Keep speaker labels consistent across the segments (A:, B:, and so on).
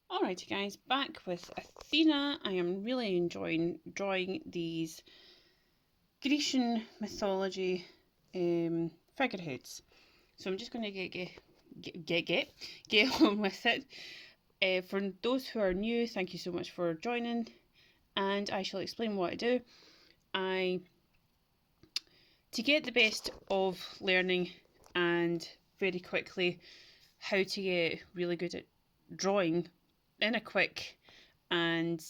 A: Alrighty guys, back with Athena. I am really enjoying drawing these Grecian mythology figureheads. So I'm just going to get on with it. For those who are new, thank you so much for joining, and I shall explain what I do. To get the best of learning and very quickly how to get really good at drawing in a quick and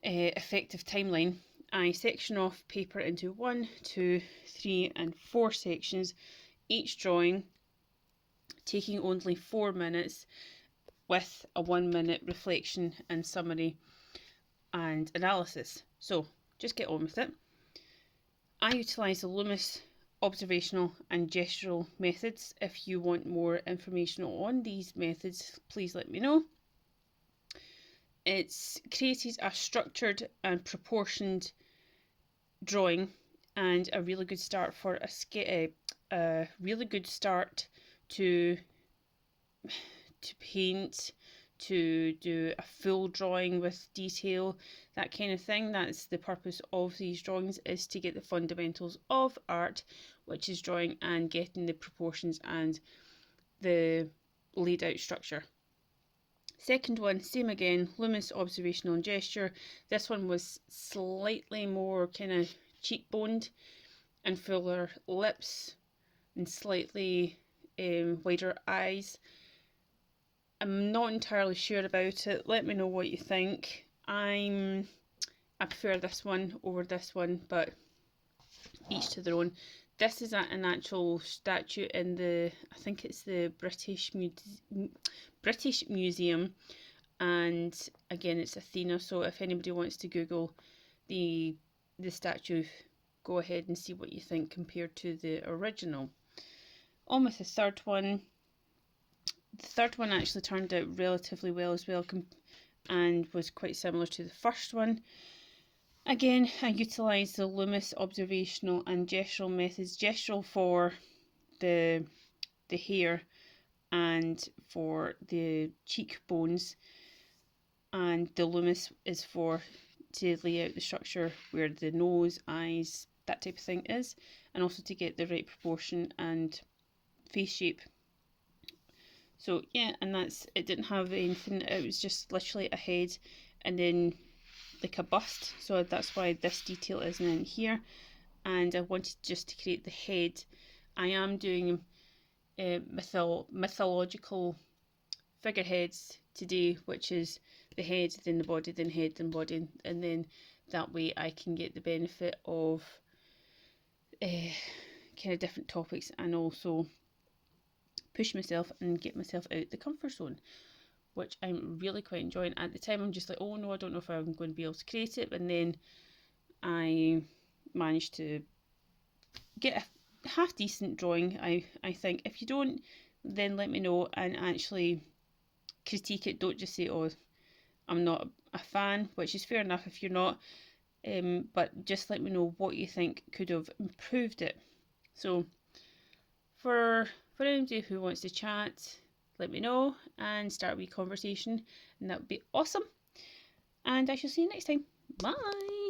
A: effective timeline, I section off paper into 1, 2, 3 and 4 sections, each drawing taking only 4 minutes with a 1-minute reflection and summary and analysis. So just get on with it. I utilise the Loomis observational and gestural methods. If you want more information on these methods, please let me know. It's created a structured and proportioned drawing and a really good start for a really good start to paint, to do a full drawing with detail, that kind of thing. That's the purpose of these drawings, is to get the fundamentals of art, which is drawing and getting the proportions and the laid out structure. Second one, same again, Loomis observational and gesture. This one was slightly more kind of cheekboned and fuller lips and slightly wider eyes. I'm not entirely sure about it. Let me know what you think. I prefer this one over this one, but each to their own. This is an actual statue in the, I think it's the British Museum, and again it's Athena. So if anybody wants to Google the statue, go ahead and see what you think compared to the original. On with the third one. The third one actually turned out relatively well as well, and was quite similar to the first one. Again, I utilised the Loomis observational and gestural methods. Gestural for the hair and for the cheekbones, and the Loomis is for to lay out the structure where the nose, eyes, that type of thing is, and also to get the right proportion and face shape. So yeah, and that's, it didn't have anything, it was just literally a head and then like a bust, so that's why this detail isn't in here. And I wanted just to create the head. I am doing mythological figureheads today, which is the head, then the body, then head, then body, and then that way I can get the benefit of kind of different topics and also push myself and get myself out the comfort zone, which I'm really quite enjoying. At the time I'm just like, oh no, I don't know if I'm going to be able to create it, and then I managed to get a half decent drawing. I think if you don't, then let me know and actually critique it. Don't just say, oh, I'm not a fan, which is fair enough if you're not, but just let me know what you think could have improved it. So for anybody who wants to chat, let me know and start a wee conversation, and that would be awesome. And I shall see you next time. Bye.